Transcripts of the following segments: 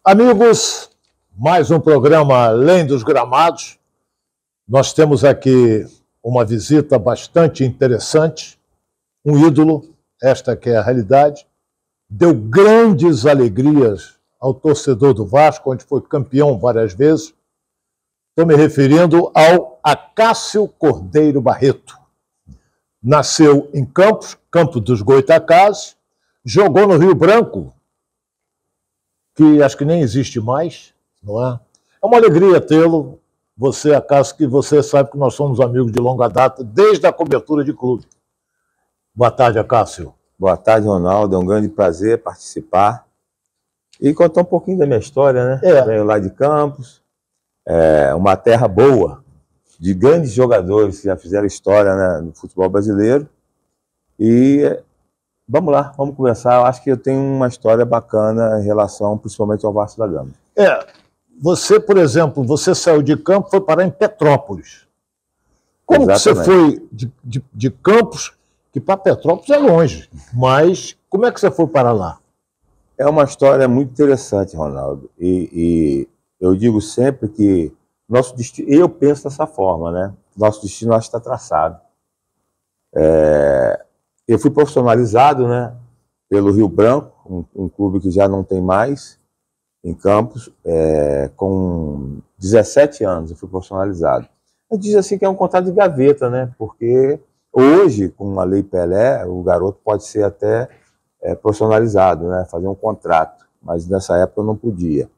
Amigos, mais um programa Além dos Gramados. Nós temos aqui uma visita bastante interessante, um ídolo, esta que é a realidade, deu grandes alegrias ao torcedor do Vasco, onde foi campeão várias vezes. Estou me referindo ao Acácio Cordeiro Barreto. Nasceu em Campos, Campo dos Goitacazes, jogou no Rio Branco, que acho que nem existe mais, não é? É uma alegria tê-lo, você, Acácio, que você sabe que nós somos amigos de longa data, desde a cobertura de clube. Boa tarde, Acácio. Boa tarde, Ronaldo. É um grande prazer participar e contar um pouquinho da minha história, né? Venho lá de Campos, uma terra boa, de grandes jogadores que já fizeram história, né, no futebol brasileiro. E vamos lá, vamos conversar. Eu acho que eu tenho uma história bacana em relação, principalmente, ao Vasco da Gama. Você, por exemplo, você saiu de Campos e foi parar em Petrópolis. Como que você foi de Campos, que para Petrópolis é longe, mas como é que você foi para lá? É uma história muito interessante, Ronaldo. E eu digo sempre que nosso destino, eu penso dessa forma, né? Nosso destino acho que está traçado. Eu fui profissionalizado, né, pelo Rio Branco, um clube que já não tem mais, em Campos, com 17 anos eu fui profissionalizado. Eu diz assim que é um contrato de gaveta, né, porque hoje, com a Lei Pelé, o garoto pode ser até profissionalizado, né, fazer um contrato, mas nessa época eu não podia.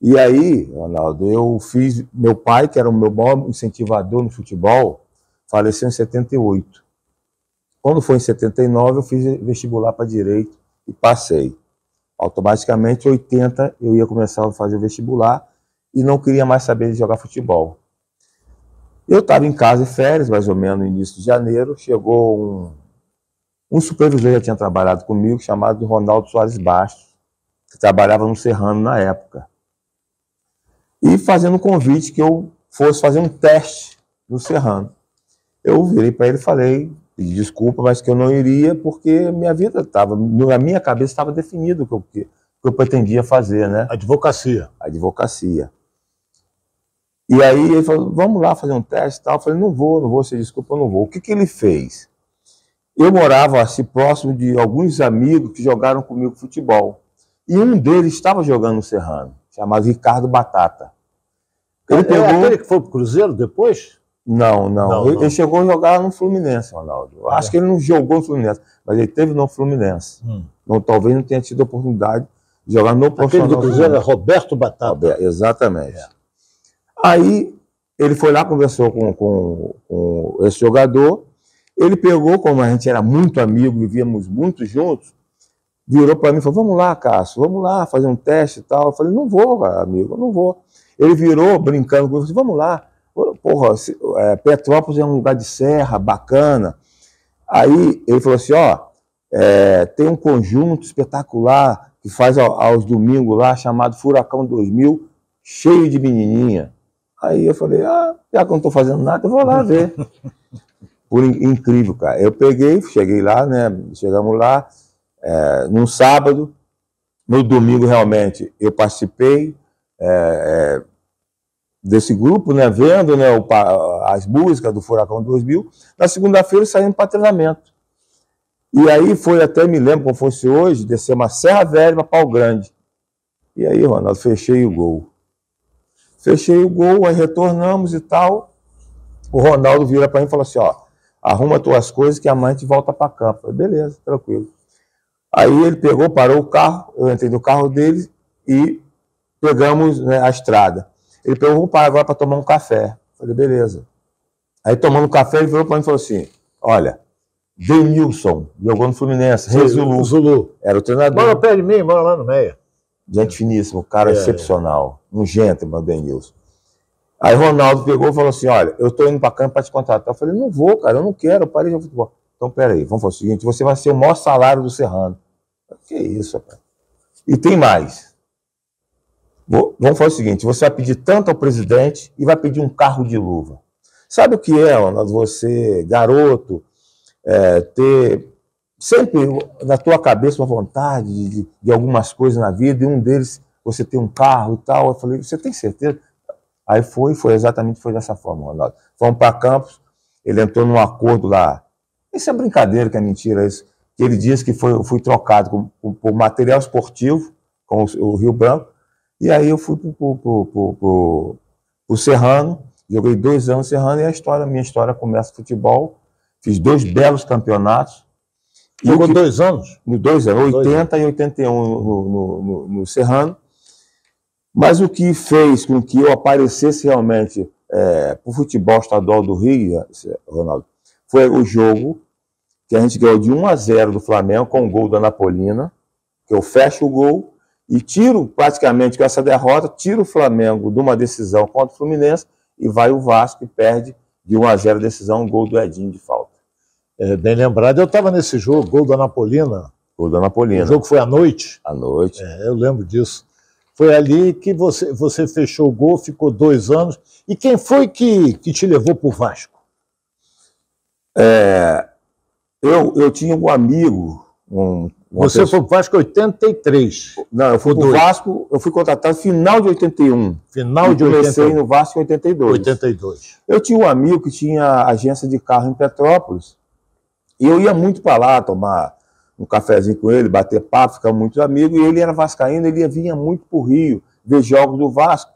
E aí, Ronaldo, eu fiz, meu pai, que era o meu maior incentivador no futebol, faleceu em 78. Quando foi em 79, eu fiz vestibular para Direito e passei. Automaticamente, em 80, eu ia começar a fazer vestibular e não queria mais saber de jogar futebol. Eu estava em casa de férias, mais ou menos no início de janeiro, chegou um supervisor que já tinha trabalhado comigo, chamado Ronaldo Soares Bastos, que trabalhava no Serrano na época. E fazendo um convite que eu fosse fazer um teste no Serrano. Eu virei para ele e falei, pedi desculpa, mas que eu não iria, porque minha vida estava, na minha cabeça estava definido o que eu pretendia fazer, né? Advocacia. Advocacia. E aí ele falou, vamos lá fazer um teste e tal. Eu falei, não vou, você desculpa, eu não vou. O que ele fez? Eu morava assim próximo de alguns amigos que jogaram comigo futebol. E um deles estava jogando no Serrano, chamado Ricardo Batata. Ele pegou... aquele que foi pro Cruzeiro depois? Não. Ele chegou a jogar no Fluminense, Ronaldo. Acho que ele não jogou no Fluminense, mas ele teve no Fluminense. Não, talvez não tenha tido a oportunidade de jogar no profissional. Aquele do Cruzeiro é Roberto Batata. Exatamente. Aí ele foi lá, conversou com esse jogador. Ele pegou, como a gente era muito amigo, vivíamos muito juntos, virou para mim e falou, vamos lá, Cássio, vamos lá fazer um teste e tal. Eu falei, não vou, amigo, eu não vou. Ele virou, brincando comigo, vamos lá. Porra, Petrópolis é um lugar de serra, bacana. Aí ele falou assim, tem um conjunto espetacular que faz aos domingos lá, chamado Furacão 2000, cheio de menininha. Aí eu falei, já que eu não estou fazendo nada, eu vou lá ver. Incrível, cara. Eu cheguei lá, né, chegamos lá, num sábado, no domingo realmente eu participei, desse grupo, né, vendo, né, as músicas do Furacão 2000. Na segunda-feira saímos para treinamento. E aí foi, até me lembro como fosse hoje, descer uma Serra Velha para Pau Grande. E aí, Ronaldo, fechei o gol. Aí retornamos e tal. O Ronaldo vira para mim e falou assim, arruma tuas coisas que amanhã a gente volta para campo. Eu falei, beleza, tranquilo. Aí ele pegou, parou o carro, eu entrei no carro dele e pegamos, né, a estrada. Ele pegou, vou parar agora para tomar um café. Eu falei, beleza. Aí tomando um café, ele virou para mim e falou assim, olha, Denilson, jogou no Fluminense, Zulu, era o treinador. Mora perto de mim, mora lá no Meia. Gente finíssimo, cara excepcional, um gentleman, Denilson. Aí Ronaldo pegou e falou assim, olha, eu estou indo para campo para te contratar. Eu falei, não vou, cara, eu não quero, eu parei de futebol. Então, peraí, vamos fazer o seguinte, você vai ser o maior salário do Serrano. Eu falei, que isso, rapaz? E tem mais. Vamos fazer o seguinte, você vai pedir tanto ao presidente e vai pedir um carro de luva. Sabe o que é, Ronaldo, você, garoto, ter sempre na tua cabeça uma vontade de algumas coisas na vida, e um deles você tem um carro e tal. Eu falei, você tem certeza? Aí foi dessa forma, Ronaldo. Fomos para Campos, ele entrou num acordo lá. Isso é brincadeira, que é mentira isso. Ele disse que eu fui trocado por material esportivo com o Rio Branco, e aí eu fui pro Serrano, joguei 2 anos no Serrano, e minha história começa no futebol. Fiz 2 belos campeonatos. Jogou 2 anos? 2 anos, 80 e 81 no Serrano. Mas o que fez com que eu aparecesse realmente para o futebol estadual do Rio, Ronaldo, foi o jogo que a gente ganhou de 1-0 do Flamengo com o gol da Napolina, que eu fecho o gol e tiro, praticamente com essa derrota, tiro o Flamengo de uma decisão contra o Fluminense e vai o Vasco e perde de 1-0 a decisão, um gol do Edinho de falta. Bem lembrado, eu estava nesse jogo, gol da Napolina. Gol da Napolina. O jogo foi à noite? À noite. Eu lembro disso. Foi ali que você fechou o gol, ficou 2 anos. E quem foi que te levou para o Vasco? Eu tinha um amigo. Você foi para o Vasco em 83? Não, eu fui para o Vasco, eu fui contratado no final de 81. Final de 81. Comecei no Vasco em 82. 82. Eu tinha um amigo que tinha agência de carro em Petrópolis. E eu ia muito para lá tomar um cafezinho com ele, bater papo, ficar muito amigo. E ele era vascaíno, ele vinha muito para o Rio, ver jogos do Vasco.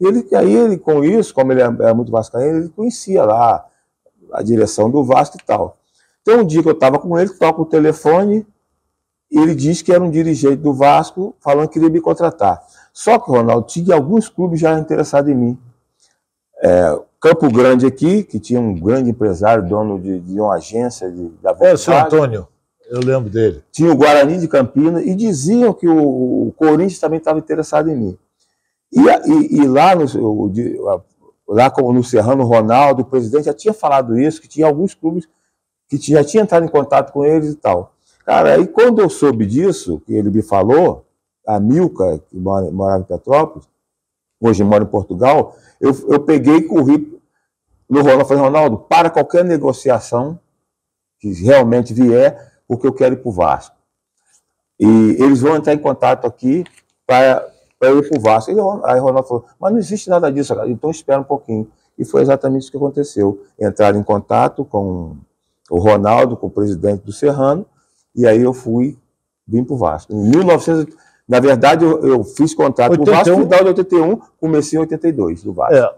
E ele, com isso, como ele era muito vascaíno, ele conhecia lá a direção do Vasco e tal. Então, um dia que eu estava com ele, toca o telefone, e ele disse que era um dirigente do Vasco, falando que queria me contratar. Só que, Ronaldo, tinha alguns clubes já interessados em mim. Campo Grande aqui, que tinha um grande empresário, dono de uma agência da Volkswagen. Seu Antônio, eu lembro dele. Tinha o Guarani de Campinas, e diziam que o Corinthians também estava interessado em mim. E lá no Serrano, Ronaldo, o presidente, já tinha falado isso, que tinha alguns clubes que já tinha entrado em contato com eles e tal. Cara, aí quando eu soube disso, que ele me falou, a Milka, que morava em Petrópolis, hoje mora em Portugal, eu peguei e corri no Ronaldo, falei, Ronaldo, para qualquer negociação que realmente vier, porque eu quero ir para o Vasco. E eles vão entrar em contato aqui para eu ir para o Vasco. Aí o Ronaldo falou, mas não existe nada disso, então espera um pouquinho. E foi exatamente isso que aconteceu. Entraram em contato com o Ronaldo, com o presidente do Serrano, e aí eu vim para o Vasco. Em 1900, na verdade, eu fiz contrato com o Vasco, final de 81, comecei em 82, do Vasco.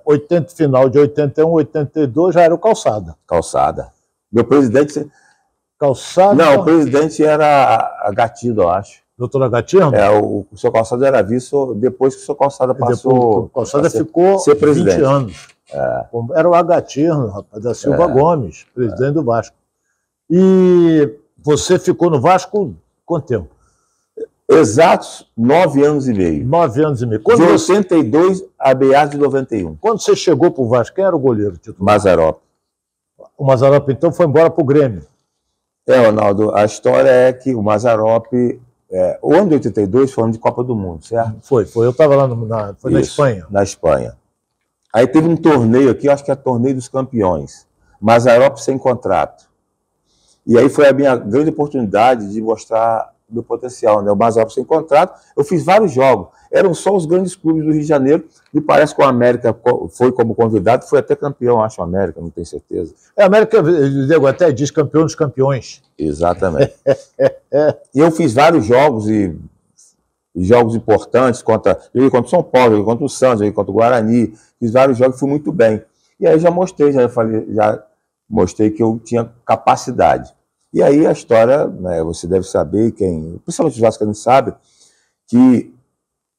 Final de 81, 82 já era o Calçada. Calçada. Meu presidente... Calçada? Não, o presidente era a Gatido, eu acho. Doutora Gatido? O seu Calçada era vice, depois que o seu Calçada passou... O Calçada ficou ser presidente. 20 anos. Era o Agatirno, rapaz, da Silva Gomes, presidente do Vasco. E você ficou no Vasco quanto tempo? Exatos 9 anos e meio. 9 anos e meio. De 82 a meados de 91. Quando você chegou para o Vasco, quem era o goleiro titular? Mazzaropi. O Mazzaropi, então, foi embora para o Grêmio. Ronaldo, a história é que o Mazzaropi... o ano de 82 foi ano de Copa do Mundo, certo? Foi. Eu estava lá na Espanha. Na Espanha. Aí teve um torneio aqui, acho que é o Torneio dos Campeões. Mazzaropi sem contrato. E aí foi a minha grande oportunidade de mostrar o meu potencial, né? O Mazzaropi sem contrato. Eu fiz vários jogos. Eram só os grandes clubes do Rio de Janeiro. Me parece que o América foi como convidado, foi até campeão, acho, o América, não tenho certeza. A América, o Diego até diz campeão dos campeões. Exatamente. E eu fiz vários jogos e jogos importantes contra o São Paulo, contra o Santos, contra o Guarani. Fiz vários jogos e fui muito bem. E aí já mostrei que eu tinha capacidade. E aí a história, né, você deve saber, principalmente os vascaínos sabem, que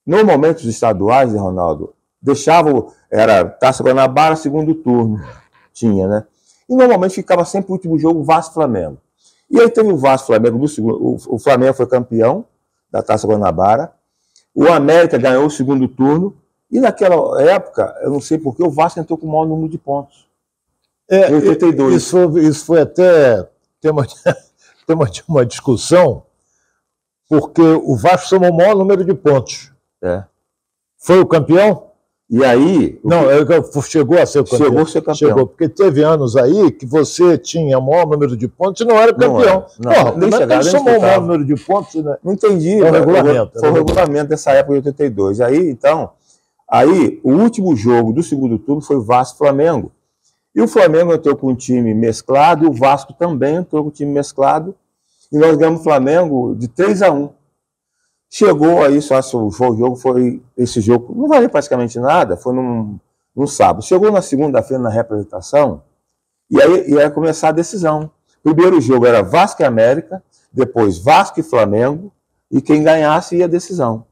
normalmente os estaduais, né, Ronaldo, era Taça Guanabara, segundo turno, tinha, né? E normalmente ficava sempre o último jogo Vasco-Flamengo. E aí teve o Vasco-Flamengo no segundo, o Flamengo foi campeão da Taça Guanabara, o América ganhou o segundo turno, e naquela época, eu não sei porquê, o Vasco entrou com o maior número de pontos. Em 82. Isso foi até tema de uma discussão, porque o Vasco somou o maior número de pontos. É. Foi o campeão? E aí... Não, chegou a ser campeão. Chegou a ser campeão. Chegou, porque teve anos aí que você tinha o maior número de pontos e não era campeão. Porra, como é que ele somou o maior número de pontos? Né? Não entendi. Foi o regulamento. Foi o regulamento dessa época de 82. Aí, então, o último jogo do segundo turno foi o Vasco-Flamengo. E o Flamengo entrou com um time mesclado e o Vasco também entrou com um time mesclado. E nós ganhamos o Flamengo de 3-1. Chegou aí, esse jogo não valeu praticamente nada, foi num sábado. Chegou na segunda-feira na representação, e aí ia começar a decisão. Primeiro jogo era Vasco e América, depois Vasco e Flamengo, e quem ganhasse ia a decisão.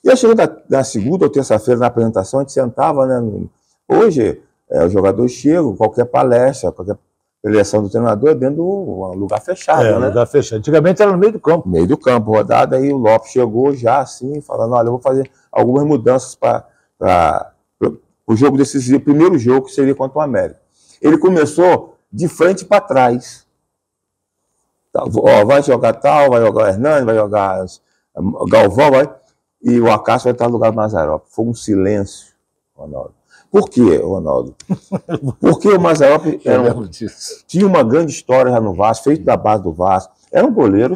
E aí chegou na segunda ou terça-feira na apresentação, a gente sentava, né? Hoje, os jogadores chegam, qualquer palestra, qualquer eleição do treinador é dentro do lugar fechado, né? Lugar fechado. Antigamente era no meio do campo. Meio do campo, rodada, aí o Lopes chegou já assim, falando, olha, eu vou fazer algumas mudanças para o jogo decisivo, o primeiro jogo que seria contra o América. Ele começou de frente para trás. Vai jogar tal, vai jogar o Hernani, vai jogar o Galvão, e o Acácio vai estar no lugar do Mazzaropi. Foi um silêncio, Ronaldo. Por quê, Ronaldo? Porque o Mazzaropi tinha uma grande história já no Vasco, feito da base do Vasco. Era um goleiro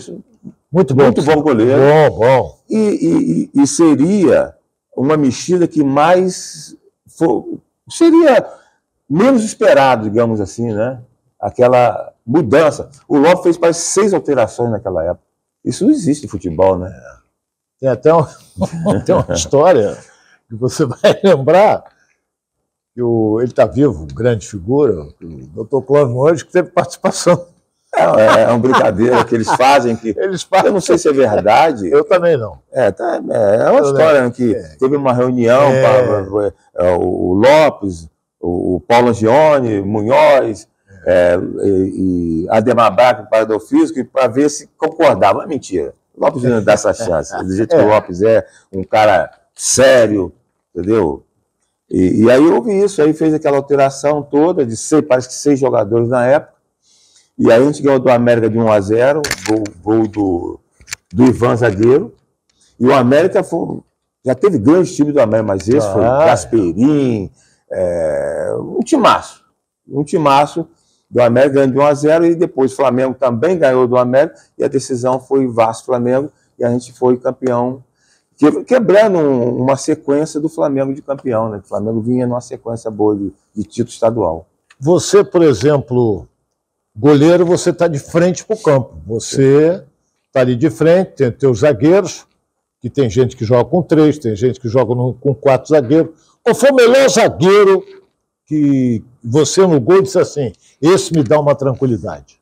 muito bom goleiro. Bom. E seria uma mexida que seria menos esperado, digamos assim, né? Aquela mudança. O Lopes fez quase 6 alterações naquela época. Isso não existe em futebol, né? Tem até tem uma história que você vai lembrar. Ele está vivo, grande figura, o Dr. Clóvis Moura, que teve participação. É uma brincadeira que eles fazem. Eu não sei se é verdade. Eu também não. É uma história que teve uma reunião para o Lopes, o Paulo Angione, Munhoz, e Ademar Braga, preparador físico, para ver se concordava. Mentira. O Lopes não dá essa chance. Do jeito que o Lopes é, um cara sério, entendeu? E aí houve isso, aí fez aquela alteração toda, parece que 6 jogadores na época, e aí a gente ganhou do América de 1-0, gol do Ivan zagueiro, e o América já teve grandes times do América, mas esse foi Gasperim, um timaço do América ganhando de 1-0, e depois o Flamengo também ganhou do América, e a decisão foi Vasco-Flamengo, e a gente foi campeão, quebrando uma sequência do Flamengo de campeão, né? O Flamengo vinha numa sequência boa de título estadual. Você, por exemplo, goleiro, você está de frente para o campo. Você está ali de frente, tem teus zagueiros, que tem gente que joga com 3, tem gente que joga com 4 zagueiros. Qual foi o melhor zagueiro que você no gol disse assim, esse me dá uma tranquilidade?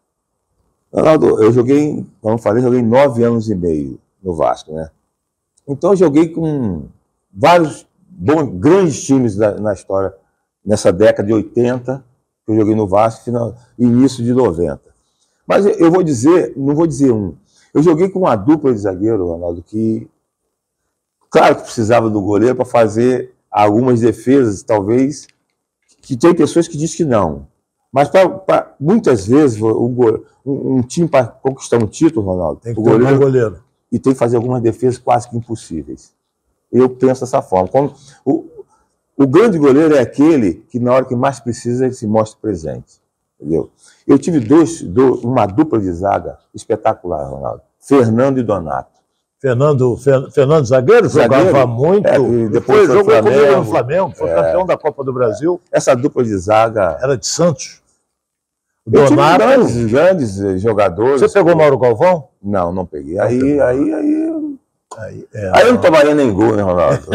Ronaldo, eu joguei, como eu falei, 9 anos e meio no Vasco, né? Então eu joguei com vários grandes times na história, nessa década de 80, que eu joguei no Vasco, início de 90. Mas eu vou dizer, não vou dizer um. Eu joguei com uma dupla de zagueiro, Ronaldo, que, claro que precisava do goleiro para fazer algumas defesas, talvez, que tem pessoas que dizem que não. Mas muitas vezes, um time para conquistar um título, Ronaldo, tem que ter um goleiro. E tem que fazer algumas defesas quase que impossíveis. Eu penso dessa forma. O grande goleiro é aquele que, na hora que mais precisa, ele se mostra presente. Entendeu? Eu tive uma dupla de zaga espetacular, Ronaldo. Fernando e Donato. Fernando zagueiro, jogava muito. Depois jogou comigo no Flamengo, foi campeão da Copa do Brasil. Essa dupla de zaga... Era de Santos. Donato, grandes jogadores. Você pegou Mauro Galvão? Não peguei. Aí eu não tomaria nem gol, né, Ronaldo?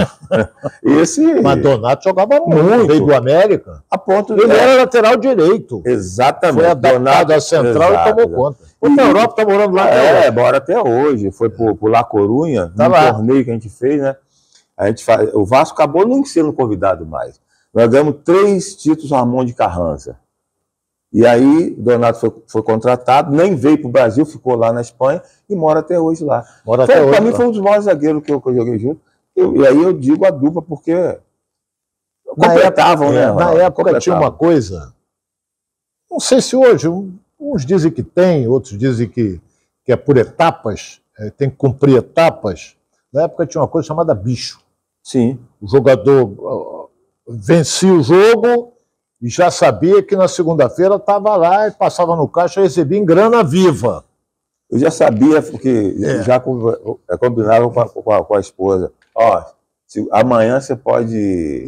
Mas Donato jogava muito. Veio do América. Ele era lateral direito. Exatamente. Foi adaptado à central e tomou conta. Na Europa, está morando lá. Mora até hoje. Foi por La Corunha, no torneio que a gente fez, né? O Vasco acabou não sendo convidado mais. Nós ganhamos 3 títulos Ramon de Carranza. E aí, Donato foi contratado, nem veio para o Brasil, ficou lá na Espanha e mora até hoje lá. Para mim, foi um dos maiores zagueiros que eu joguei junto. E aí eu digo a dupla, porque completavam, né? Na época tinha uma coisa, não sei se hoje, uns dizem que tem, outros dizem que é por etapas, tem que cumprir etapas. Na época tinha uma coisa chamada bicho. Sim. O jogador vencia o jogo e já sabia que na segunda-feira estava lá e passava no caixa e recebia em grana viva. Eu já sabia, porque já combinava com a esposa. Ó, amanhã você pode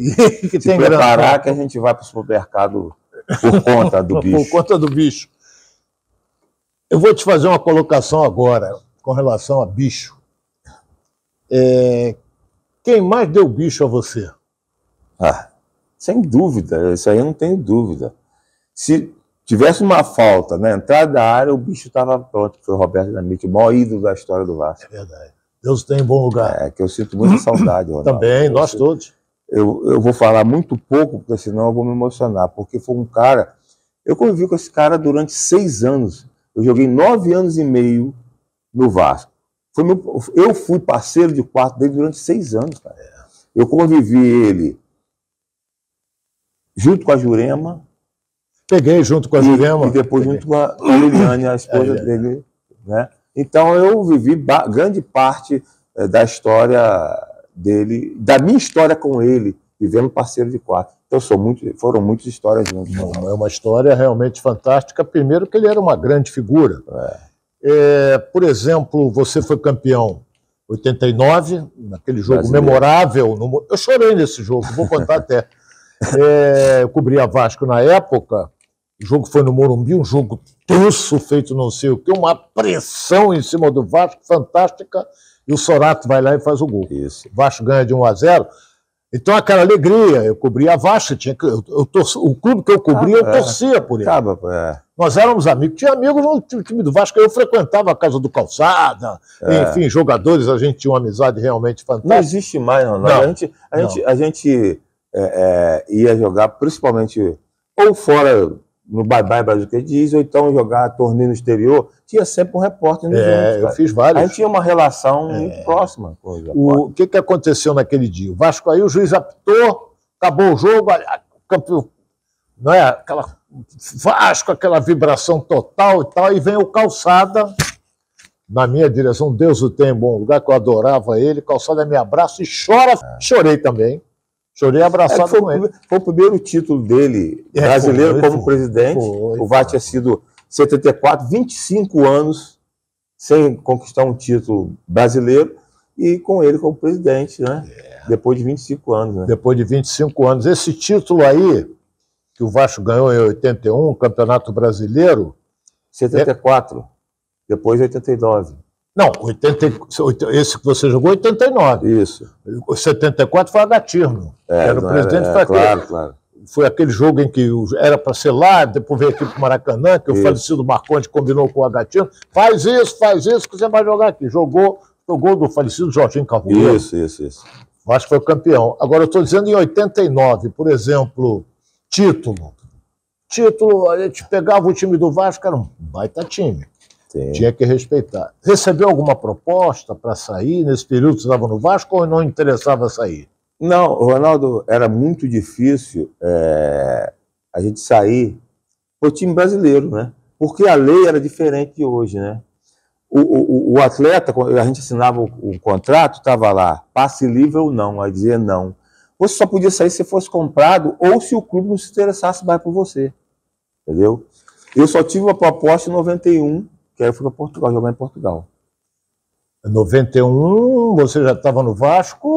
se preparar que a gente vai para o supermercado por conta do bicho. Por conta do bicho. Eu vou te fazer uma colocação agora com relação a bicho. Quem mais deu bicho a você? Sem dúvida, isso aí eu não tenho dúvida. Se tivesse uma falta na entrada da área, o bicho estava pronto. Foi o Roberto Dinamite, o maior ídolo da história do Vasco. É verdade. Deus tem em bom lugar. É que eu sinto muita saudade, Ronaldo. Também, nós todos. Eu vou falar muito pouco, porque senão eu vou me emocionar. Porque foi um cara... Eu convivi com esse cara durante 6 anos. Eu joguei 9 anos e meio no Vasco. Eu fui parceiro de quarto dele durante 6 anos, cara. Eu convivi ele junto com a Jurema. Peguei junto com a Jurema. E depois junto com a Liliane, a esposa dele. Né? Então eu vivi grande parte da história dele, da minha história com ele, vivendo parceiro de quarto. Então foram muitas histórias juntos. É uma história realmente fantástica. Primeiro que ele era uma grande figura. Por exemplo, você foi campeão em 89, naquele jogo memorável. Eu chorei nesse jogo, vou contar até. Eu cobria Vasco na época, o jogo foi no Morumbi, um jogo tenso, feito não sei o quê, uma pressão em cima do Vasco, fantástica, e o Sorato vai lá e faz o gol. Isso. O Vasco ganha de 1-0. Então, aquela alegria, eu cobria Vasco, o clube que eu cobria, eu torcia por ele. Nós éramos amigos, tinha amigos no time do Vasco, eu frequentava a casa do Calçada, enfim, jogadores, a gente tinha uma amizade realmente fantástica. Não existe mais, não. A gente ia jogar, principalmente, ou fora no Bye-Bye Brasil que diz, ou então jogar torneio no exterior, tinha sempre um repórter nos juntos, eu fiz vários. A gente tinha uma relação muito próxima. O que aconteceu naquele dia? O Vasco aí, o juiz apitou, acabou o jogo, campeão, não é? Aquela Vasco, aquela vibração total e tal, e vem o Calçada na minha direção, Deus o tem em bom lugar, que eu adorava ele, Calçada me abraça e chora, chorei também. Chorei abraçado com ele. Foi o primeiro título dele, brasileiro, como presidente. O Vasco tinha sido 74, 25 anos sem conquistar um título brasileiro, e com ele como presidente, né? Depois de 25 anos. Né? Depois de 25 anos. Esse título aí, que o Vasco ganhou em 81, Campeonato Brasileiro... 74, depois 89. Não, esse que você jogou, 89. Isso. 74 foi a Gatirno. Era o presidente. Claro. Foi aquele jogo em que era para ser lá, depois veio aqui para o Maracanã, que o falecido Marcondes combinou com o Gatirno. Faz isso, que você vai jogar aqui. Jogou o gol do falecido Jorginho Carvalho. Isso. O Vasco foi o campeão. Agora, eu estou dizendo em 89, por exemplo, título. A gente pegava o time do Vasco, era um baita time. Sim. Tinha que respeitar. Recebeu alguma proposta para sair nesse período que você estava no Vasco ou não interessava sair? Não, Ronaldo, era muito difícil a gente sair pro time brasileiro, né? Porque a lei era diferente de hoje, né? O atleta, a gente assinava o contrato, estava lá, passe livre ou não, aí dizia não. Você só podia sair se fosse comprado ou se o clube não se interessasse mais por você, entendeu? Eu só tive uma proposta em 91, que aí eu fui para Portugal, jogar em Portugal. Em 91, você já estava no Vasco?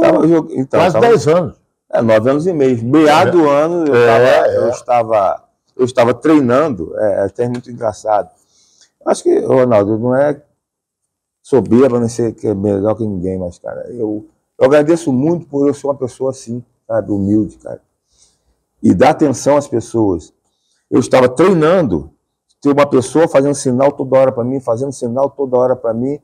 Quase 10 anos. 9 anos e meio. Meado do ano, eu estava treinando, até muito engraçado. Acho que, Ronaldo, não é soberba, não sei que é melhor que ninguém, mas, cara, eu agradeço muito por eu ser uma pessoa assim, sabe, humilde, cara. E dar atenção às pessoas. Eu estava treinando, tem uma pessoa fazendo sinal toda hora para mim,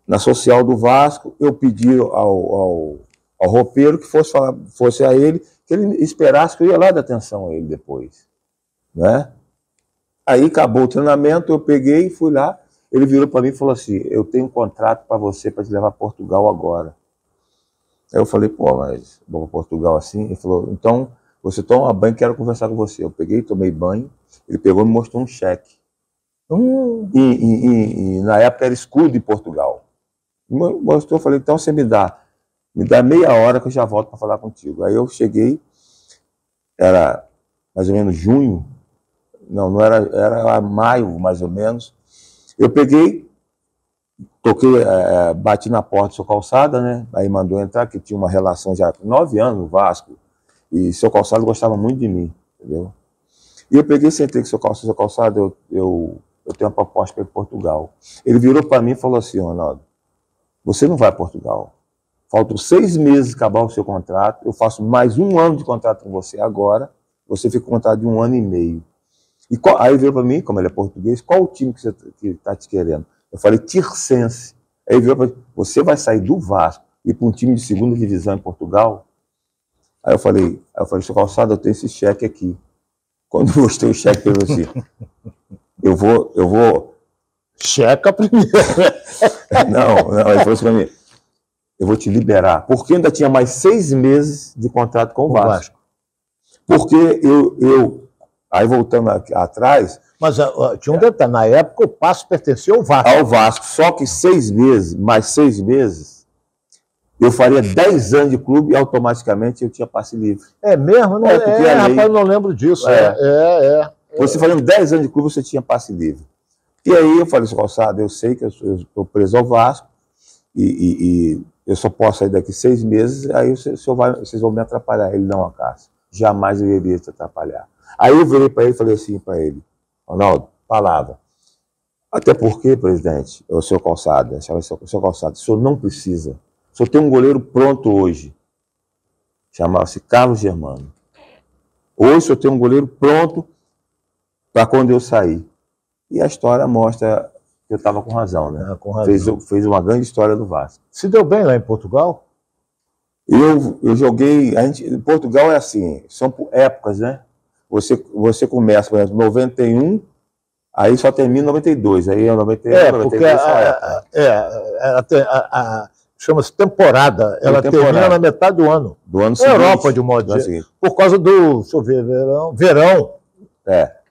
na social do Vasco. Eu pedi ao roupeiro que fosse a ele, que ele esperasse que eu ia lá dar atenção a ele depois, né? Aí acabou o treinamento, eu peguei e fui lá, ele virou para mim e falou assim, eu tenho um contrato para você para te levar a Portugal agora. Aí eu falei, pô, mas vou para Portugal assim? Ele falou, então você toma banho, quero conversar com você. Eu peguei, tomei banho, ele pegou e me mostrou um cheque. E na época era escudo em Portugal. Mostrou, eu falei, então você me dá meia hora que eu já volto para falar contigo. Aí eu cheguei, era mais ou menos junho, não era, era maio, mais ou menos. Eu peguei, toquei, bati na porta do seu Calçada, né? Aí mandou entrar, que tinha uma relação já com 9 anos no Vasco, e seu Calçada gostava muito de mim, entendeu? E eu peguei, sentei com seu Calçada, eu tenho uma proposta para ir para Portugal. Ele virou para mim e falou assim: Ronaldo, você não vai a Portugal. Faltam 6 meses acabar o seu contrato, eu faço mais 1 ano de contrato com você agora, você fica com contrato de 1 ano e meio. E aí veio para mim, como ele é português, qual o time que você está te querendo? Eu falei, Tirsense. Aí veio para mim, você vai sair do Vasco e ir para um time de 2ª divisão em Portugal? Aí eu falei, seu Calçado, eu tenho esse cheque aqui. Quando eu mostrei o cheque, ele falou assim, eu vou... Checa primeiro. Não, ele falou assim para mim, eu vou te liberar, porque ainda tinha mais 6 meses de contrato com o Vasco. Porque aí voltando atrás... Mas tinha um detalhe, na época o passe pertencia ao Vasco. Ao Vasco, só que 6 meses, mais 6 meses, eu faria 10 anos de clube e automaticamente eu tinha passe livre. É mesmo? Não, rapaz, eu não lembro disso. Você fazendo 10 anos de clube, você tinha passe livre. E aí eu falei, seu Calçado, eu sei que eu estou preso ao Vasco e eu só posso sair daqui 6 meses, aí vocês vão me atrapalhar. Ele, não, Acácio, jamais eu iria te atrapalhar. Aí eu virei para ele e falei assim para ele, Ronaldo, palavra. Até porque, presidente, o seu Calçado, seu Calçado, o senhor não precisa. O senhor tem um goleiro pronto hoje. Chamava-se Carlos Germano. Hoje o senhor tem um goleiro pronto para quando eu sair. E a história mostra que eu estava com razão, né? Com razão. Fez uma grande história do Vasco. Se deu bem lá em Portugal? Eu joguei... Em Portugal é assim, são por épocas, né? Você começa, por exemplo, 91, aí só termina em 92. Aí é 91, porque chama-se temporada. Ela termina na metade do ano. Do ano seguinte. Europa, de um modo de dizer. Por causa do, deixa eu ver, verão.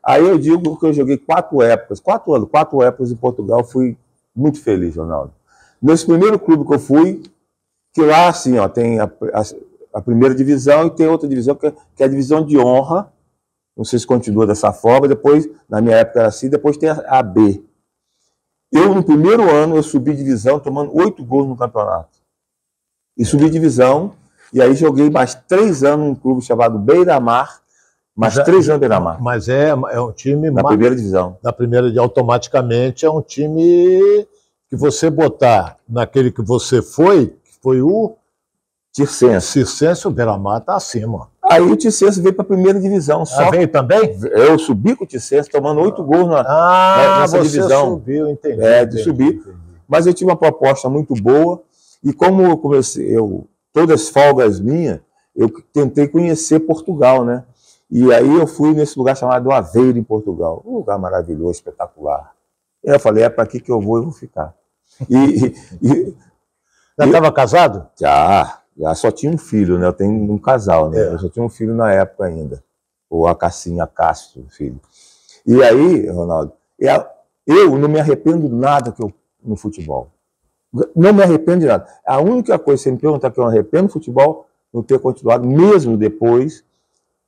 Aí eu digo que eu joguei 4 épocas, 4 anos, 4 épocas em Portugal, fui muito feliz, Ronaldo. Nesse primeiro clube que eu fui, que lá, assim, ó, tem a primeira divisão e tem outra divisão, que é a divisão de honra. Não sei se continua dessa forma, depois, na minha época era assim, depois tem a B. Eu, no primeiro ano, eu subi divisão tomando 8 gols no campeonato. E subi divisão, e aí joguei mais 3 anos num clube chamado Beira-Mar, mais 3 anos Beira-Mar. Mas é um time... Na primeira divisão. Na primeira, automaticamente, é um time que você botar naquele que você foi, que foi o... Tirsense, o Beira-Mar está acima. Aí o Tirsense veio para a primeira divisão. Veio também? Eu subi com o Tirsense, tomando 8 gols nessa divisão. Subiu, entendi. De subir. Mas eu tive uma proposta muito boa, e como eu comecei, todas as folgas minhas, eu tentei conhecer Portugal, né? E aí eu fui nesse lugar chamado Aveiro, em Portugal. Um lugar maravilhoso, espetacular. E eu falei, para aqui que eu vou ficar. Já estava casado? Já só tinha um filho, né? Eu tenho um casal, né? Eu só tinha um filho na época ainda. O Acácio, filho. E aí, Ronaldo, eu não me arrependo de nada no futebol. Não me arrependo de nada. A única coisa que você me perguntar que eu me arrependo no futebol, não ter continuado, mesmo depois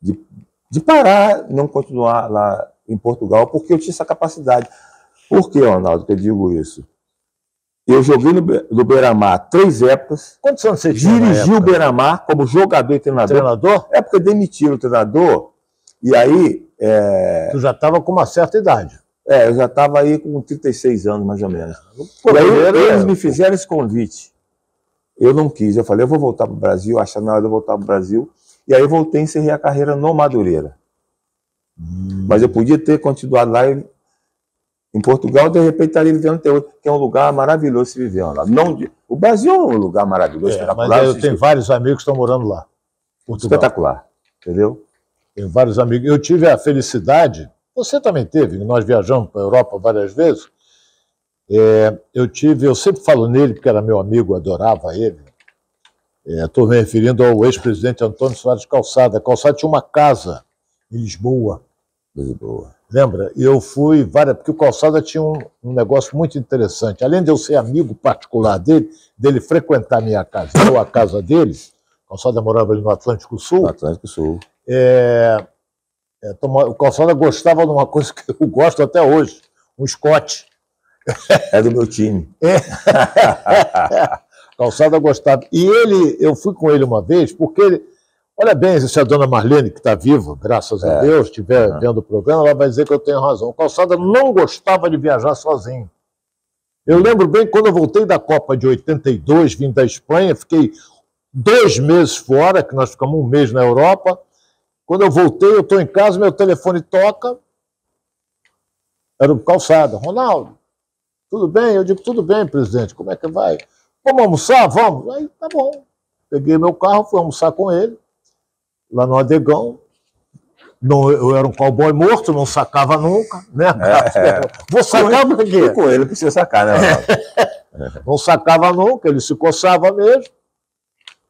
de parar, não continuar lá em Portugal, porque eu tinha essa capacidade. Por que, Ronaldo, que eu digo isso? Eu joguei no Beira-Mar 3 épocas. Quantos anos você tinha? Dirigi o Beira-Mar como jogador e treinador. Treinador? Época demitiram o treinador. E aí... Tu já estava com uma certa idade. Eu já estava aí com 36 anos, mais ou menos. E aí eles me fizeram esse convite. Eu não quis. Eu falei, eu vou voltar para o Brasil, achando na hora de eu voltar para o Brasil. E aí eu voltei e encerrei a carreira no Madureira. Mas eu podia ter continuado lá em Portugal, de repente estaria vivendo até hoje, que é um lugar maravilhoso se viver lá. O Brasil é um lugar maravilhoso, espetacular. Mas eu tenho vários amigos que estão morando lá. Portugal. Espetacular, entendeu? Tenho vários amigos. Eu tive a felicidade, você também teve, nós viajamos para a Europa várias vezes. Eu sempre falo nele, porque era meu amigo, adorava ele. Estou me referindo ao ex-presidente Antônio Soares Calçada. Calçada tinha uma casa em Lisboa. Lembra? E eu fui porque o Calçada tinha um negócio muito interessante. Além de eu ser amigo particular dele frequentar a minha casa, ou a casa dele, Calçada morava ali no Atlântico Sul. No Atlântico Sul. O Calçada gostava de uma coisa que eu gosto até hoje, um Scott. É do meu time. Calçada gostava. E eu fui com ele uma vez, porque ele, olha bem, se a dona Marlene, que está viva, graças a Deus, estiver vendo o programa, ela vai dizer que eu tenho razão. O Calçada não gostava de viajar sozinho. Eu lembro bem quando eu voltei da Copa de 82, vim da Espanha, fiquei 2 meses fora, que nós ficamos 1 mês na Europa. Quando eu voltei, eu estou em casa, meu telefone toca. Era o Calçada. Ronaldo, tudo bem? Eu digo, tudo bem, presidente, como é que vai? Vamos almoçar? Vamos. Aí, tá bom. Peguei meu carro, fui almoçar com ele, lá no Adegão. Não, eu era um cowboy morto, não sacava nunca, né? Vou sacar por quê? Fui com ele, precisa sacar, né? Não sacava nunca, ele se coçava mesmo.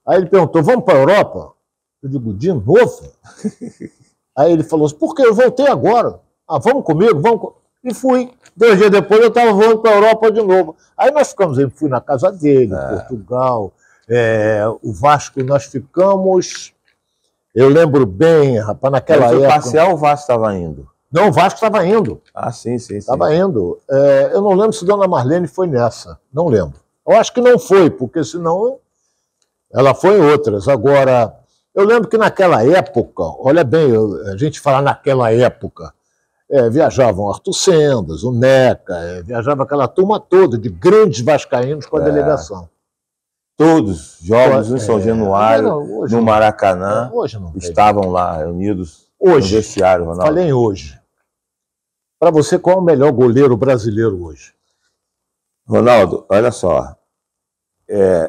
Aí ele perguntou, vamos para a Europa? Eu digo, de novo? Aí ele falou assim, por quê? Eu voltei agora. Ah, vamos comigo? Vamos. E fui. 2 dias depois eu estava voando para a Europa de novo. Aí nós ficamos, eu fui na casa dele, em Portugal. O Vasco, nós ficamos... Eu lembro bem, rapaz, naquela época... Parcial, o Vasco estava indo? Não, o Vasco estava indo. Ah, sim. Estava indo. Eu não lembro se Dona Marlene foi nessa. Não lembro. Eu acho que não foi, porque senão ela foi em outras. Agora, eu lembro que naquela época, olha bem, a gente fala naquela época, viajavam Arthur Sendas, o Neca, viajava aquela turma toda de grandes vascaínos com a delegação. Todos, jogos em São Januário, no Maracanã, hoje não estavam lá reunidos no vestiário, Ronaldo. Falei em hoje. Para você, qual é o melhor goleiro brasileiro hoje? Ronaldo, olha só.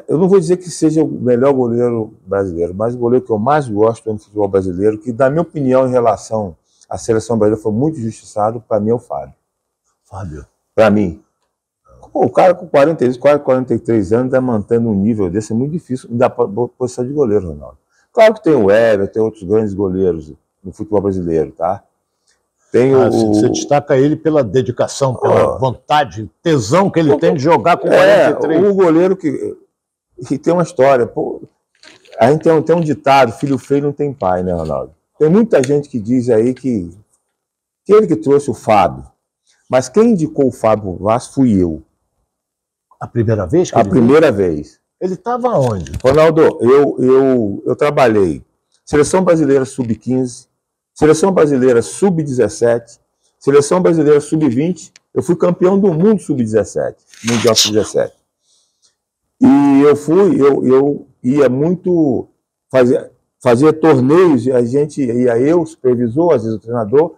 Eu não vou dizer que seja o melhor goleiro brasileiro, mas o goleiro que eu mais gosto no futebol brasileiro, que, na minha opinião, em relação à seleção brasileira, foi muito injustiçado, para mim é o Fábio. Fábio? Para mim. Pô, o cara com 43 anos está mantendo um nível desse, é muito difícil dar posição de goleiro, Ronaldo. Claro que tem o Everton, tem outros grandes goleiros no futebol brasileiro, tá? Tem você destaca ele pela dedicação, pela vontade, tesão que ele tem de jogar com 43. O goleiro que tem uma história. Pô, a gente tem um ditado, filho feio não tem pai, né, Ronaldo? Tem muita gente que diz aí que ele que trouxe o Fábio. Mas quem indicou o Fábio Vaz fui eu. A primeira vez? A primeira vez. Ele estava onde? Ronaldo, eu trabalhei Seleção Brasileira Sub-15, Seleção Brasileira Sub-17, Seleção Brasileira Sub-20, eu fui campeão do mundo Sub-17, Mundial Sub-17. E eu ia muito, fazia torneios, a gente ia, eu, supervisor, às vezes o treinador,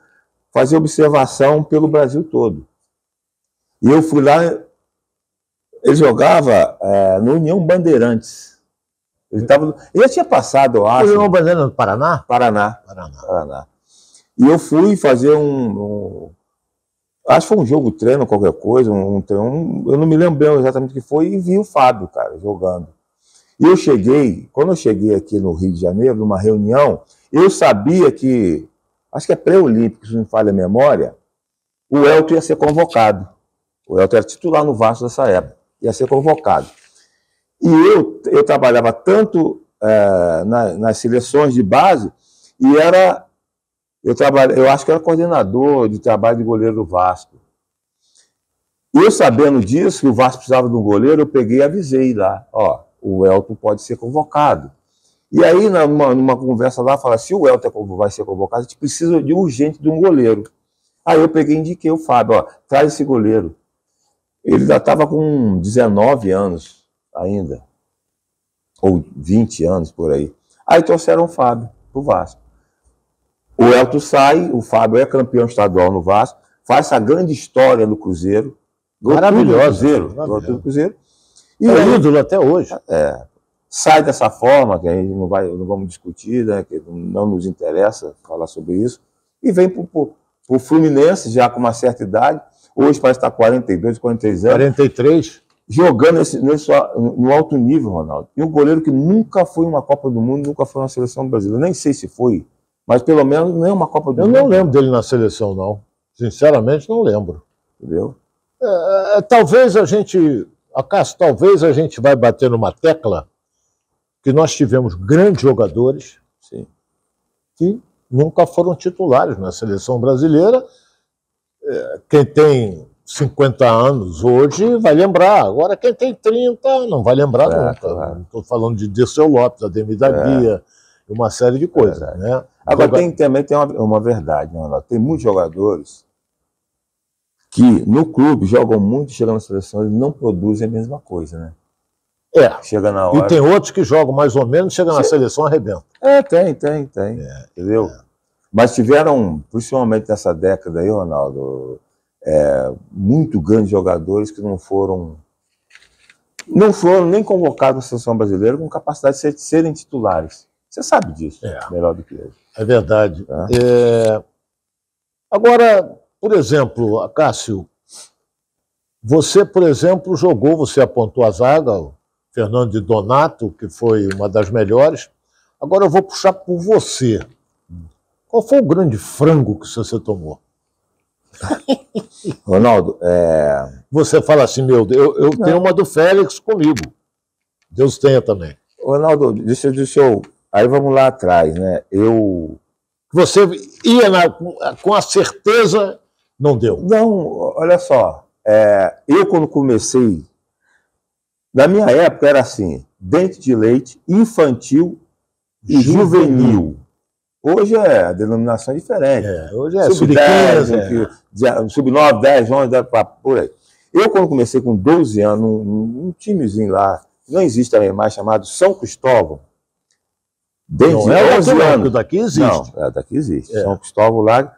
fazer observação pelo Brasil todo. E eu fui lá, ele jogava no União Bandeirantes. Ele já tinha passado, eu acho. União Bandeirantes no Paraná? Paraná. E eu fui fazer acho que foi um jogo treino, qualquer coisa, eu não me lembro bem exatamente o que foi, e vi o Fábio, cara, jogando. E quando eu cheguei aqui no Rio de Janeiro, numa reunião, eu sabia que, acho que é pré-olímpico, se não me falha a memória, o Elton ia ser convocado. O Elton era titular no Vasco dessa época, ia ser convocado. E eu trabalhava tanto nas seleções de base, e eu acho que era coordenador de trabalho de goleiro do Vasco. E eu sabendo disso, que o Vasco precisava de um goleiro, eu peguei e avisei lá, o Elton pode ser convocado. E aí, numa conversa lá, fala, se o Elton vai ser convocado, a gente precisa de urgente de um goleiro. Aí eu peguei e indiquei o Fábio, traz esse goleiro. Ele já estava com 19 anos ainda, ou 20 anos por aí. Aí trouxeram o Fábio pro Vasco. O Elton sai, o Fábio é campeão estadual no Vasco, faz essa grande história no Cruzeiro. Maravilhoso. Cruzeiro. E é ídolo até hoje. Sai dessa forma, que a gente não vamos discutir, né, que não nos interessa falar sobre isso, e vem para o Fluminense, já com uma certa idade, hoje parece estar 42, 43 anos. 43. Jogando no alto nível, Ronaldo. E um goleiro que nunca foi uma Copa do Mundo, nunca foi uma seleção brasileira. Nem sei se foi, mas pelo menos nem uma Copa do Mundo. Eu não lembro dele na seleção, não. Sinceramente, não lembro. Entendeu? Talvez a gente vai bater numa tecla que nós tivemos grandes jogadores. Sim. que nunca foram titulares na seleção brasileira. Quem tem 50 anos hoje vai lembrar. Agora, quem tem 30 não vai lembrar nunca. Claro. Não estou falando de Dirceu Lopes, Ademir da Guia, uma série de coisas. Né? Agora, também tem uma verdade, né, Ronaldo? Tem muitos jogadores que no clube jogam muito, chegam na seleção, eles não produzem a mesma coisa, né? Chega na hora. E tem outros que jogam mais ou menos, chegam na seleção e arrebentam. Tem. Entendeu? Mas tiveram, principalmente nessa década aí, Ronaldo, muito grandes jogadores que não foram nem convocados à seleção brasileira com capacidade de serem titulares. Você sabe disso, melhor do que eu. É verdade. Agora, por exemplo, Cássio, você, por exemplo, você apontou a zaga, o Fernando de Donato, que foi uma das melhores. Agora eu vou puxar por você. Qual foi o grande frango que você tomou? Ronaldo, Você fala assim, eu tenho uma do Félix comigo. Deus tenha também. Ronaldo, deixa eu... Aí vamos lá atrás, né? Você ia com a certeza, não deu. Não, olha só. Eu, quando comecei, na minha época era assim, dente de leite, infantil e juvenil. Hoje a denominação é diferente. Hoje é sub-10, sub-9, 10, 11, 10, por aí. Eu, quando comecei com 12 anos, um timezinho lá, não existe também mais, chamado São Cristóvão. Desde 11 anos. Daqui existe. Não, daqui existe. São Cristóvão lá.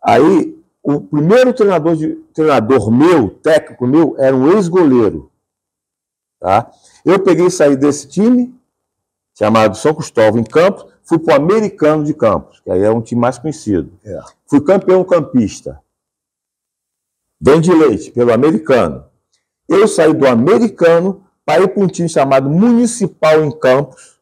Aí, o primeiro treinador meu, técnico meu, era um ex-goleiro. Tá? Eu peguei e saí desse time, chamado São Cristóvão em Campos, fui para o Americano de Campos, que aí é um time mais conhecido. Fui campeão campista. Dente de leite, pelo Americano. Eu saí do Americano para ir para um time chamado Municipal em Campos.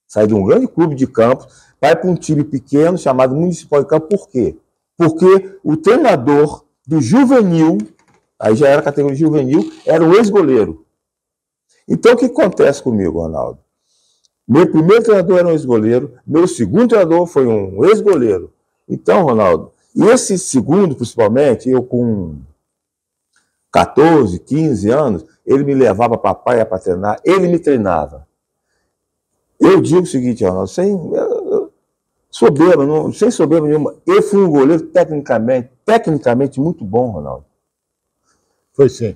Saí de um grande clube de Campos, para ir para um time pequeno chamado Municipal em Campos. Por quê? Porque o treinador do juvenil, aí já era a categoria juvenil, era o ex-goleiro. Então, o que acontece comigo, Ronaldo? Meu primeiro treinador era um ex-goleiro, meu segundo treinador foi um ex-goleiro. Então, Ronaldo, e esse segundo, principalmente, eu com 14, 15 anos, ele me levava para a praia para treinar, ele me treinava. Eu digo o seguinte, Ronaldo, sem soberba nenhuma, eu fui um goleiro tecnicamente muito bom, Ronaldo. Foi sim.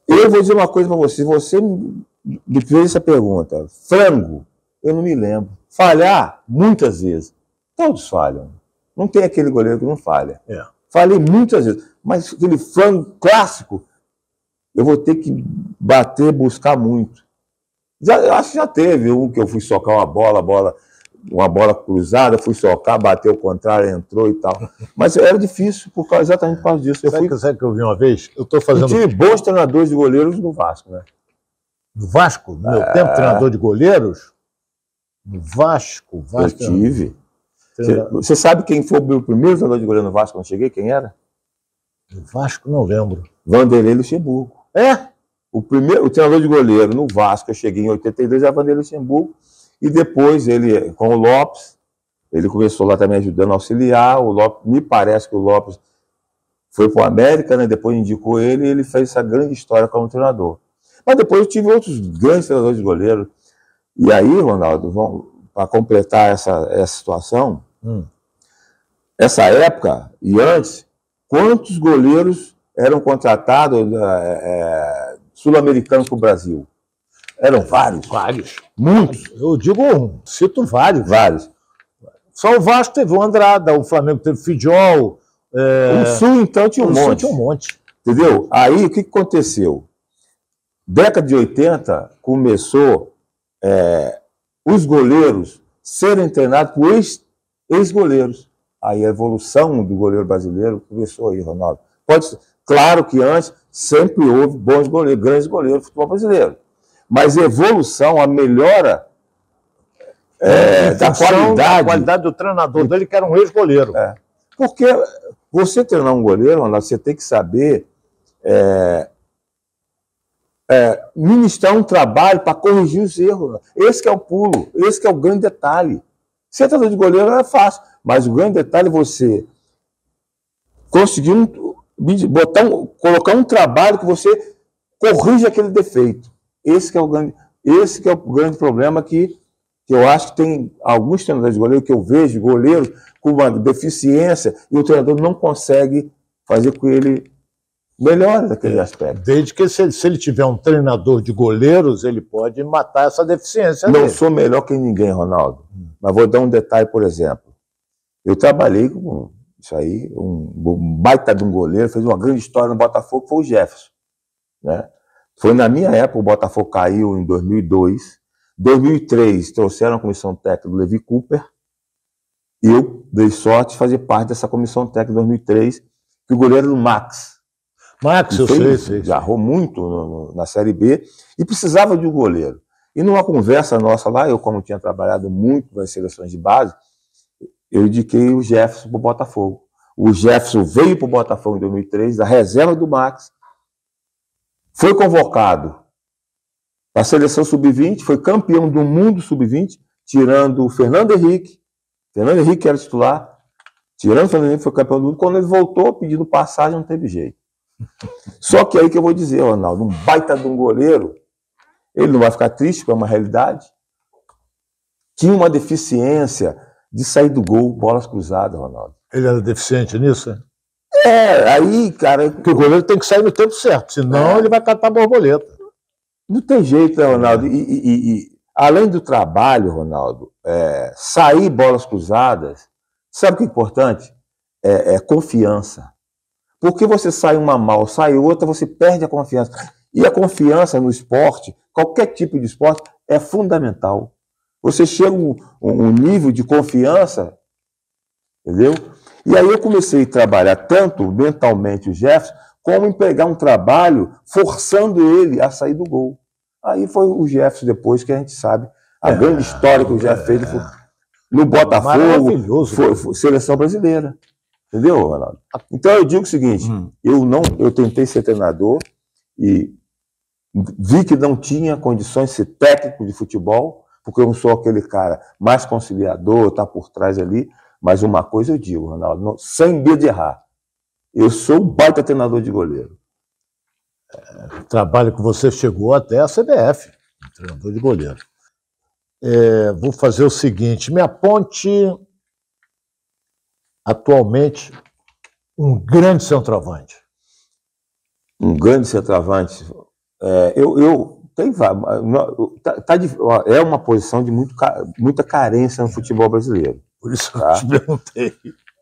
Eu vou dizer uma coisa para você, me fez essa pergunta, frango, eu não me lembro. Falhar, muitas vezes. Todos falham. Não tem aquele goleiro que não falha. Falei muitas vezes, mas aquele frango clássico, eu vou ter que buscar muito. Eu acho que já teve um que eu fui socar uma bola cruzada, fui socar, bateu o contrário, entrou e tal. Mas era difícil exatamente por causa disso. Sabe que eu vi uma vez? Eu estou fazendo... Eu tive bons treinadores de goleiros no Vasco, né? No Vasco? No meu tempo, treinador de goleiros? No Vasco? Eu tive. Você sabe quem foi o meu primeiro treinador de goleiro no Vasco quando eu cheguei? Quem era? No Vasco, não lembro. Vanderlei Luxemburgo. O treinador de goleiro no Vasco, eu cheguei em 82, era Vanderlei Luxemburgo. E depois, ele, com o Lopes, ele começou lá também ajudando a auxiliar. O Lopes, me parece que o Lopes foi para o América, né? Depois indicou ele e ele fez essa grande história como treinador. Mas depois eu tive outros grandes treinadores de goleiro. E aí, Ronaldo, para completar essa situação, essa época e antes, quantos goleiros eram contratados sul-americanos para o Brasil? Eram vários. Muitos. Eu cito vários. Só o Vasco teve o Andrada, o Flamengo teve o Fidiol. O Sul, então, tinha um monte. Entendeu? Aí, o que aconteceu? Década de 80, começou os goleiros serem treinados por ex-goleiros. Aí a evolução do goleiro brasileiro começou aí, Ronaldo. Claro que antes sempre houve bons goleiros, grandes goleiros do futebol brasileiro. Mas a evolução, a melhora da qualidade do treinador dele, que era um ex-goleiro. Porque você treinar um goleiro, Ronaldo, você tem que saber ministrar um trabalho para corrigir os erros. Esse que é o pulo, esse que é o grande detalhe. Ser treinador de goleiro é fácil, mas o grande detalhe é você conseguir colocar um trabalho que você corrige aquele defeito. Esse que é o grande problema que eu acho que tem alguns treinadores de goleiro que eu vejo, goleiros com uma deficiência, e o treinador não consegue fazer com que ele melhore naquele aspecto. Desde que se ele tiver um treinador de goleiros, ele pode matar essa deficiência dele. Não sou melhor que ninguém, Ronaldo. Mas vou dar um detalhe, por exemplo. Eu trabalhei com isso aí, um baita de um goleiro, fez uma grande história no Botafogo, foi o Jefferson. Né? Foi na minha época, o Botafogo caiu em 2002. 2003, trouxeram a comissão técnica do Levi Cooper. E eu dei sorte de fazer parte dessa comissão técnica de 2003, que o goleiro era o Max. Max, eu sei. Agarrou muito na Série B e precisava de um goleiro. E numa conversa nossa lá, eu como tinha trabalhado muito nas seleções de base, eu indiquei o Jefferson para o Botafogo. O Jefferson veio para o Botafogo em 2003, da reserva do Max, foi convocado para a seleção sub-20, foi campeão do mundo sub-20, tirando o Fernando Henrique. Fernando Henrique era titular, tirando o Fernando Henrique, foi campeão do mundo. Quando ele voltou pedindo passagem, não teve jeito. Só que aí que eu vou dizer, Ronaldo, um baita de um goleiro, ele não vai ficar triste, porque é uma realidade. Tinha uma deficiência de sair do gol, bolas cruzadas, Ronaldo. Ele era deficiente nisso? Aí, cara... Porque o goleiro tem que sair no tempo certo, senão ele vai catar borboleta. Não tem jeito, né, Ronaldo? E além do trabalho, Ronaldo, sair bolas cruzadas, sabe o que é importante? É confiança. Porque você sai uma mal, sai outra, você perde a confiança. E a confiança no esporte, qualquer tipo de esporte, é fundamental. Você chega a um nível de confiança, entendeu? E aí eu comecei a trabalhar tanto mentalmente o Jefferson, como empregar um trabalho forçando ele a sair do gol. Aí foi o Jefferson depois que a gente sabe a grande história que o Jefferson fez no Botafogo, foi seleção brasileira. Entendeu, Ronaldo? Então eu digo o seguinte, eu tentei ser treinador e vi que não tinha condições de ser técnico de futebol, porque eu não sou aquele cara mais conciliador, tá por trás ali, mas uma coisa eu digo, Ronaldo, sem medo de errar, eu sou um baita treinador de goleiro. Trabalho que você chegou até a CBF, treinador de goleiro. Vou fazer o seguinte, me aponte atualmente um grande centroavante. Um grande centroavante. É uma posição de muita carência no futebol brasileiro. Por isso que eu te perguntei.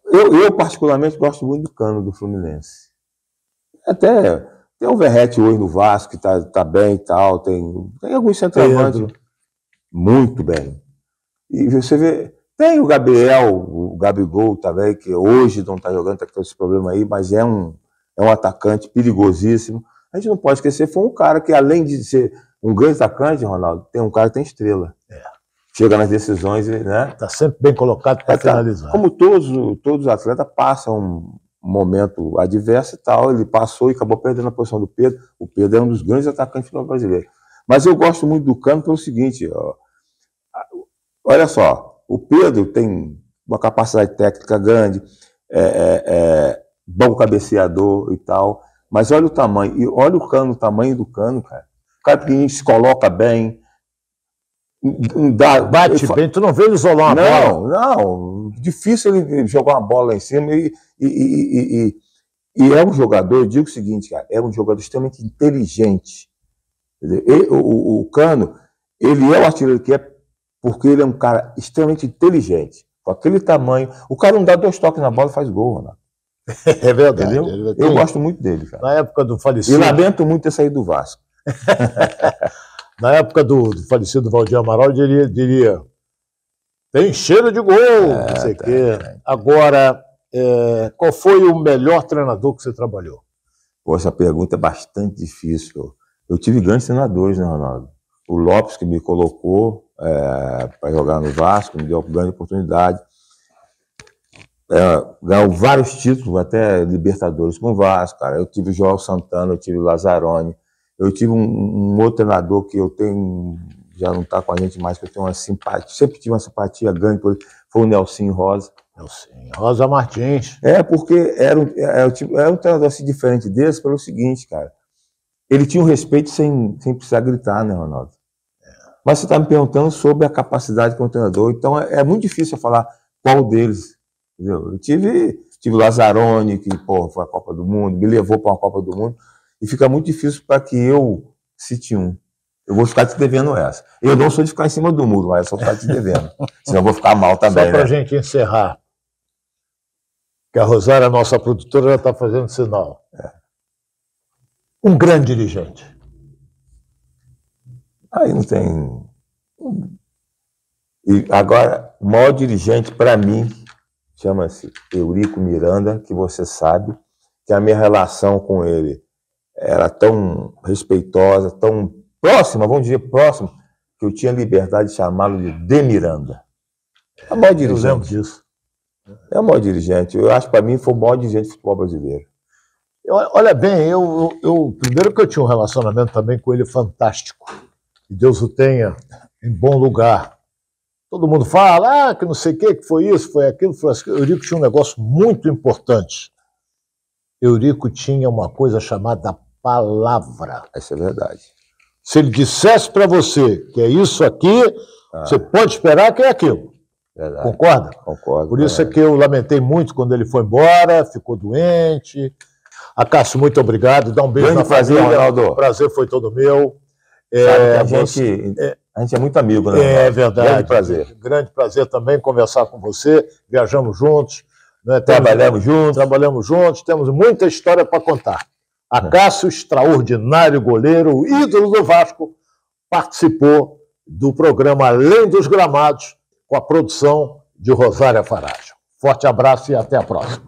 Eu particularmente gosto muito do Cano do Fluminense. Até tem o Verratti hoje no Vasco, que tá bem e tal. Tem alguns centroavantes muito bem. E você vê, tem o Gabriel, o Gabigol também, que hoje não está jogando, está com esse problema aí, mas é um atacante perigosíssimo. A gente não pode esquecer, foi um cara que, além de ser um grande atacante, Ronaldo, tem um cara que tem estrela. Chega nas decisões, né? Está sempre bem colocado para finalizar. Como todos os atletas passam um momento adverso e tal, ele passou e acabou perdendo a posição do Pedro. O Pedro é um dos grandes atacantes do brasileiro. Mas eu gosto muito do Cano pelo seguinte, olha só, o Pedro tem uma capacidade técnica grande, bom cabeceador e tal, mas olha o tamanho, e olha o Cano, o tamanho do Cano, cara. O cara pequenininho se coloca bem, bate bem, tu não vê ele isolar uma bola? Não, difícil ele jogar uma bola lá em cima e é um jogador, eu digo o seguinte, cara, é um jogador extremamente inteligente. O Cano, ele é o artilheiro que é porque ele é um cara extremamente inteligente, com aquele tamanho. O cara não dá 2 toques na bola e faz gol, Ronaldo. É verdade. Eu gosto muito dele, cara. Na época do falecido... E lamento muito ter saído do Vasco. Na época do falecido Valdir Amaral, eu diria tem cheiro de gol, não sei o quê. Agora, qual foi o melhor treinador que você trabalhou? Pô, essa pergunta é bastante difícil. Eu tive grandes treinadores, né, Ronaldo? O Lopes, que me colocou para jogar no Vasco, me deu uma grande oportunidade. Ganhou vários títulos, até Libertadores com o Vasco, cara. Eu tive o João Santana, eu tive o Lazzaroni. Eu tive um outro treinador que eu tenho já não está com a gente mais, porque eu tenho uma simpatia, sempre tive uma simpatia grande por ele, foi o Nelsinho Rosa. Nelsinho Rosa Martins. Porque era um treinador assim diferente desse pelo seguinte, cara. Ele tinha um respeito sem precisar gritar, né, Ronaldo? Mas você está me perguntando sobre a capacidade como treinador, então é muito difícil eu falar qual deles, entendeu? Eu tive o Lazzaroni, que foi a Copa do Mundo, me levou para uma Copa do Mundo, e fica muito difícil para que eu cite um. Eu vou ficar te devendo essa. Eu não sou de ficar em cima do muro, mas eu só ficar te devendo. Senão eu vou ficar mal também. Só para a gente encerrar, que a Rosária, a nossa produtora, já está fazendo sinal. Um grande dirigente. Aí não tem... E agora, o maior dirigente, para mim, chama-se Eurico Miranda, que você sabe que a minha relação com ele era tão respeitosa, tão próxima, vamos dizer próxima, que eu tinha liberdade de chamá-lo de Miranda. É o maior dirigente. Eu lembro disso. É o maior dirigente. Eu acho que para mim foi o maior dirigente do futebol brasileiro. Olha bem, primeiro que eu tinha um relacionamento também com ele fantástico. Que Deus o tenha em bom lugar. Todo mundo fala, que não sei o que foi isso, foi aquilo, foi aquilo. Eurico tinha um negócio muito importante. Eurico tinha uma coisa chamada palavra. Isso é verdade. Se ele dissesse para você que é isso aqui, você pode esperar que é aquilo. Verdade. Concorda? Concordo. Por isso é que eu lamentei muito quando ele foi embora, ficou doente. Cássio, muito obrigado. Dá um beijo na família. Ronaldo. O prazer foi todo meu. A gente é muito amigo, né? É verdade. Grande prazer. Grande prazer também conversar com você. Viajamos juntos. Né? Trabalhamos juntos. Temos muita história para contar. Cássio, extraordinário goleiro, o ídolo do Vasco, participou do programa Além dos Gramados, com a produção de Rosária Faracho. Forte abraço e até a próxima.